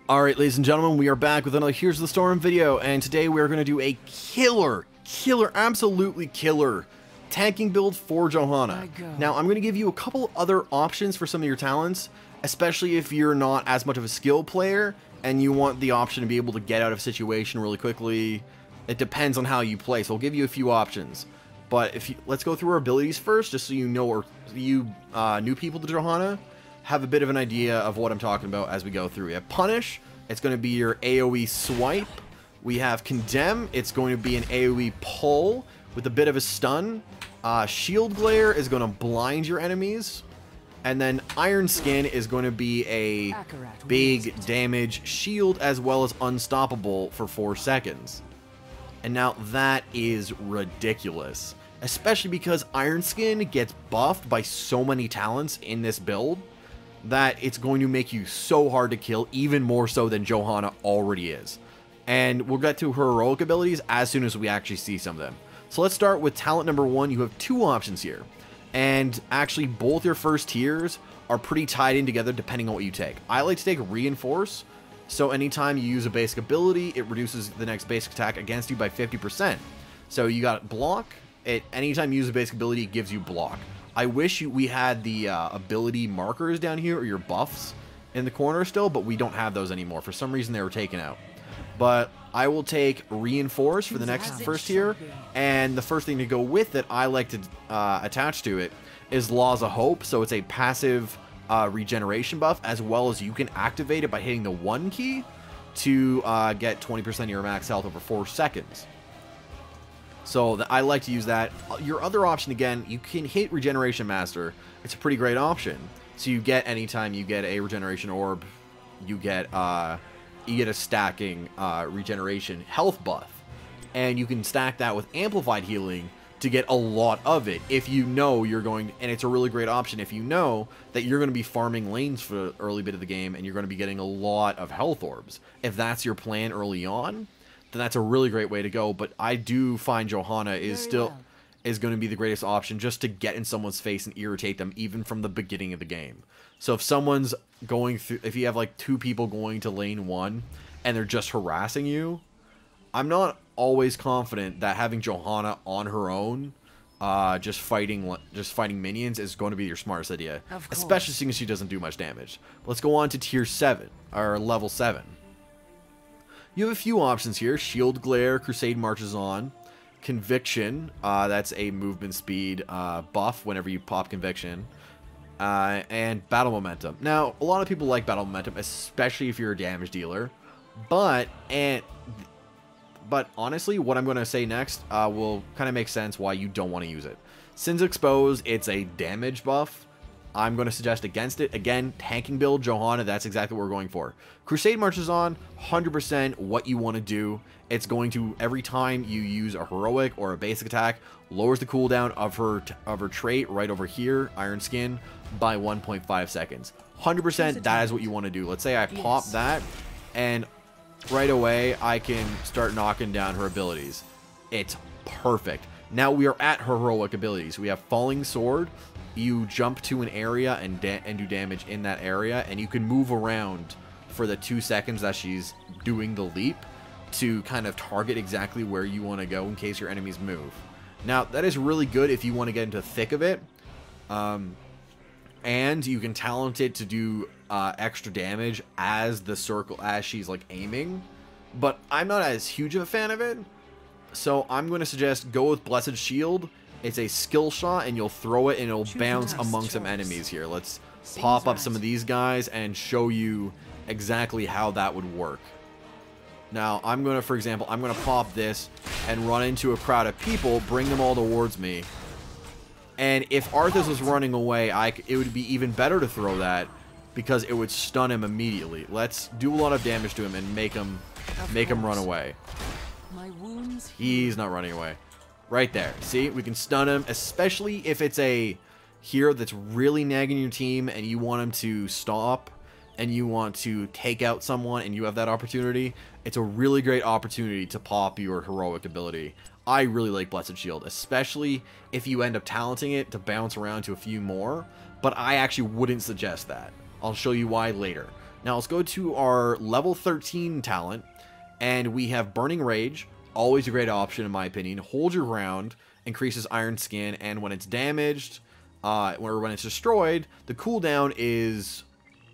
Alright, ladies and gentlemen, we are back with another Here's the Storm video, and today we are going to do a absolutely killer tanking build for Johanna. Now, I'm going to give you a couple other options for some of your talents, especially if you're not as much of a skill player, and you want the option to be able to get out of a situation really quickly. It depends on how you play, so I'll give you a few options. But let's go through our abilities first, just so you know, or you new people to Johanna have a bit of an idea of what I'm talking about as we go through. We have Punish. It's going to be your AoE swipe. We have Condemn. It's going to be an AoE pull with a bit of a stun. Shield Glare is going to blind your enemies. And then Iron Skin is going to be a big damage shield as well as unstoppable for 4 seconds. And now that is ridiculous. Especially because Iron Skin gets buffed by so many talents in this build that it's going to make you so hard to kill, even more so than Johanna already is. And we'll get to her heroic abilities as soon as we actually see some of them. So let's start with talent number 1. You have 2 options here. And actually both your first tiers are pretty tied in together depending on what you take. I like to take Reinforce. So anytime you use a basic ability, it reduces the next basic attack against you by 50%. So you got Block. Anytime you use a basic ability, it gives you Block. I wish we had the ability markers down here, or your buffs in the corner still, but we don't have those anymore. For some reason, they were taken out. But I will take Reinforce for the next first tier, and the first thing to go with it I like to attach to it is Laws of Hope. So it's a passive regeneration buff, as well as you can activate it by hitting the 1 key to get 20% of your max health over 4 seconds. So I like to use that. Your other option, again, you can hit Regeneration Master. It's a pretty great option. So you get, anytime you get a Regeneration Orb, you get a stacking Regeneration health buff. And you can stack that with Amplified Healing to get a lot of it if you know you're going, and it's a really great option if you know that you're going to be farming lanes for the early bit of the game and you're going to be getting a lot of health orbs. If that's your plan early on, then that's a really great way to go. But I do find Johanna is going to be the greatest option just to get in someone's face and irritate them even from the beginning of the game. So if someone's going through, if you have like 2 people going to lane 1 and they're just harassing you, I'm not always confident that having Johanna on her own, just fighting minions is going to be your smartest idea, especially seeing as she doesn't do much damage. Let's go on to tier 7 or level 7. You have a few options here. Shield Glare, Crusade Marches On, Conviction, that's a movement speed buff whenever you pop Conviction, and Battle Momentum. Now, a lot of people like Battle Momentum, especially if you're a damage dealer, but honestly, what I'm going to say next will kind of make sense why you don't want to use it. Sins Exposed, it's a damage buff. I'm going to suggest against it. Again, tanking build, Johanna, that's exactly what we're going for. Crusade Marches On, 100% what you want to do. It's going to, every time you use a heroic or a basic attack, lowers the cooldown of her trait right over here, Iron Skin, by 1.5 seconds. 100% that is what you want to do. Let's say I pop that, and right away I can start knocking down her abilities. It's perfect. Now we are at her heroic abilities. We have Falling Sword. You jump to an area and do damage in that area, and you can move around for the 2 seconds that she's doing the leap to kind of target exactly where you want to go in case your enemies move. Now, that is really good if you want to get into the thick of it, and you can talent it to do extra damage as she's like aiming, but I'm not as huge of a fan of it, so I'm going to suggest go with Blessed Shield. It's a skill shot, and you'll throw it, and it'll bounce among some enemies here. Let's pop up some of these guys and show you exactly how that would work. Now, I'm going to, for example, I'm going to pop this and run into a crowd of people, bring them all towards me. And if Arthas was running away, it would be even better to throw that because it would stun him immediately. Let's do a lot of damage to him and make him run away. He's not running away. Right there. See, we can stun him, especially if it's a hero that's really nagging your team and you want him to stop and you want to take out someone and you have that opportunity. It's a really great opportunity to pop your heroic ability. I really like Blessed Shield, especially if you end up talenting it to bounce around to a few more, but I actually wouldn't suggest that. I'll show you why later. Now let's go to our level 13 talent, and we have Burning Rage, always a great option in my opinion. Hold Your Ground, increases Iron Skin, and when it's damaged, or when it's destroyed, the cooldown is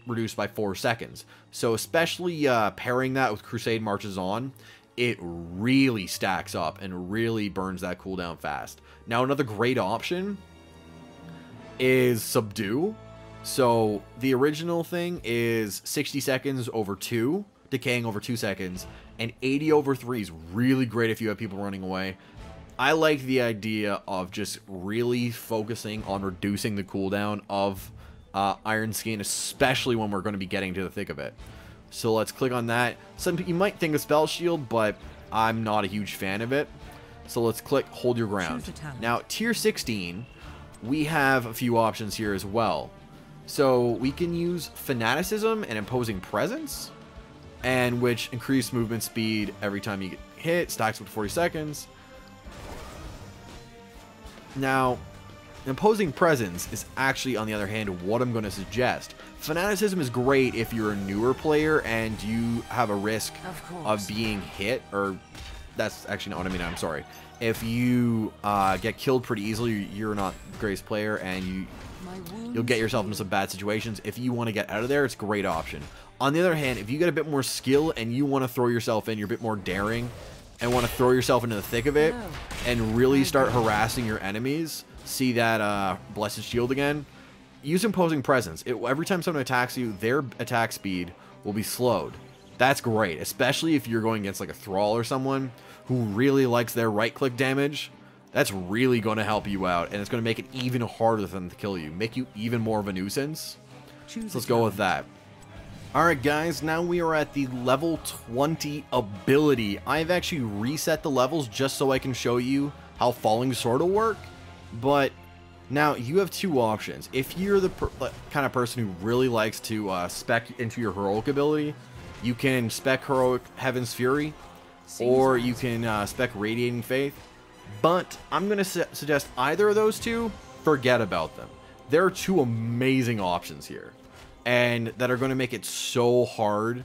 reduced by 4 seconds. So especially pairing that with Crusade Marches On, it really stacks up and really burns that cooldown fast. Now another great option is Subdue. So the original thing is 60 seconds over 2, decaying over 2 seconds, and 80 over 3 is really great if you have people running away. I like the idea of just really focusing on reducing the cooldown of Iron Skin, especially when we're going to be getting to the thick of it. So let's click on that. You might think of Spell Shield, but I'm not a huge fan of it. So let's click Hold Your Ground. Now, tier 16, we have a few options here as well. So we can use Fanaticism and Imposing Presence, and which increase movement speed every time you get hit, stacks up to 40 seconds. Now, Imposing Presence is actually, on the other hand, what I'm going to suggest. Fanaticism is great if you're a newer player and you have a risk of being hit, or that's actually not what I mean, I'm sorry. If you get killed pretty easily, you're not the greatest player, and you'll get yourself into some bad situations. If you want to get out of there, it's a great option. On the other hand, if you get a bit more skill and you want to throw yourself in, you're a bit more daring, and want to throw yourself into the thick of it, and really start harassing your enemies, see that Blessed Shield again, use Imposing Presence. Every time someone attacks you, their attack speed will be slowed. That's great, especially if you're going against like a Thrall or someone who really likes their right-click damage. That's really going to help you out, and it's going to make it even harder for them to kill you, make you even more of a nuisance. So let's go with that. Alright guys, now we are at the level 20 ability. I've actually reset the levels just so I can show you how Falling Sword will work, but now you have two options. If you're the kind of person who really likes to spec into your heroic ability, you can spec Heroic Heaven's Fury, or you can spec Radiating Faith. But I'm going to suggest either of those two, forget about them. There are two amazing options here, and that are going to make it so hard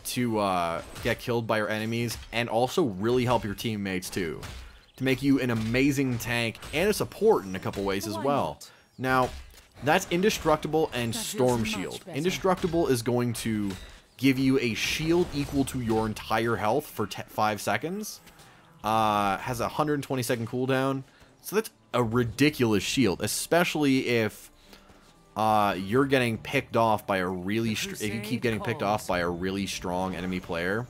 to get killed by your enemies, and also really help your teammates too, to make you an amazing tank and a support in a couple ways as well. Now, that's Indestructible and Storm Shield. Indestructible is going to give you a shield equal to your entire health for 5 seconds. Has a 120-second cooldown, so that's a ridiculous shield, especially if you're getting picked off by a really if you keep getting picked off by a really strong enemy player.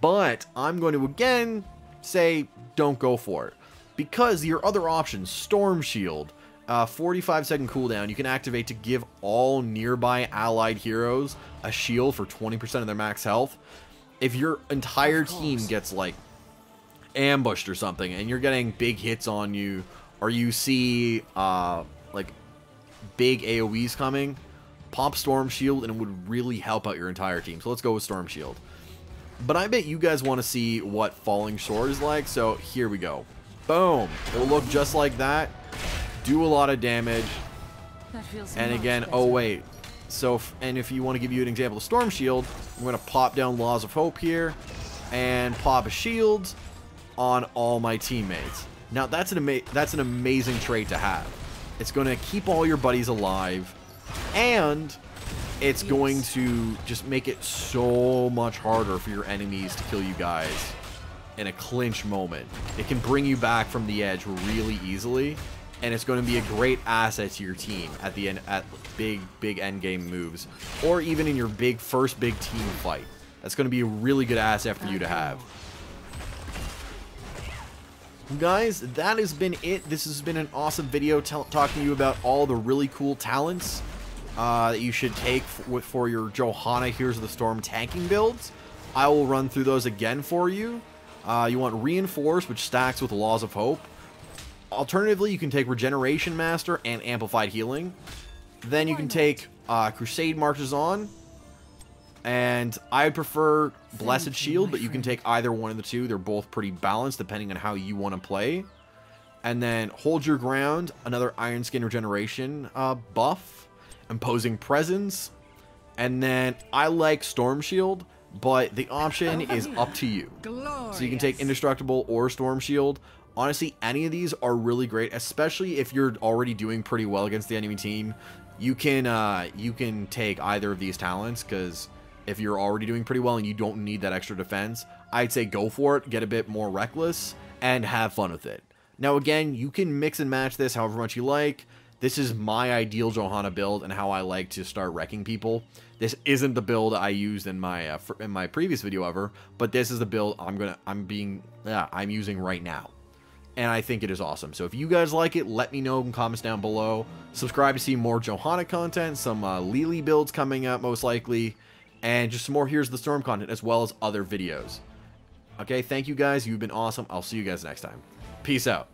But I'm going to again say don't go for it, because your other option, Storm Shield, 45-second cooldown, you can activate to give all nearby allied heroes a shield for 20% of their max health. If your entire team gets like ambushed or something, and you're getting big hits on you, or you see like big AoEs coming, pop Storm Shield and it would really help out your entire team. So let's go with Storm Shield. But I bet you guys want to see what Falling Sword is like, so here we go. Boom! It'll look just like that, do a lot of damage, and again, oh wait, so and if you want to give you an example of Storm Shield, I'm going to pop down Laws of Hope here and pop a shield on all my teammates. Now that's an amazing trait to have. It's going to keep all your buddies alive, and it's going to just make it so much harder for your enemies to kill you guys in a clinch moment. It can bring you back from the edge really easily, and it's going to be a great asset to your team at the end, at big end game moves, or even in your first big team fight. That's going to be a really good asset for you to have. Guys, that has been it. This has been an awesome video talking to you about all the really cool talents that you should take for your Johanna Heroes of the Storm tanking builds. I will run through those again for you. You want Reinforce, which stacks with Laws of Hope. Alternatively, you can take Regeneration Master and Amplified Healing. Then you can take Crusade Marches On. And I prefer Blessed Shield, but you can take either one of the two. They're both pretty balanced depending on how you want to play. And then Hold Your Ground, another Iron Skin regeneration buff. Imposing Presence. And then I like Storm Shield, but the option is up to you. So you can take Indestructible or Storm Shield. Honestly, any of these are really great, especially if you're already doing pretty well against the enemy team. You can take either of these talents, because if you're already doing pretty well and you don't need that extra defense, I'd say go for it, get a bit more reckless, and have fun with it. Now again, you can mix and match this however much you like. This is my ideal Johanna build and how I like to start wrecking people. This isn't the build I used in my previous video ever, but this is the build I'm using right now. And I think it is awesome. So if you guys like it, let me know in comments down below. Subscribe to see more Johanna content, some Lily builds coming up most likely, and just some more Here's the Storm content as well as other videos. Okay, thank you guys. You've been awesome. I'll see you guys next time. Peace out.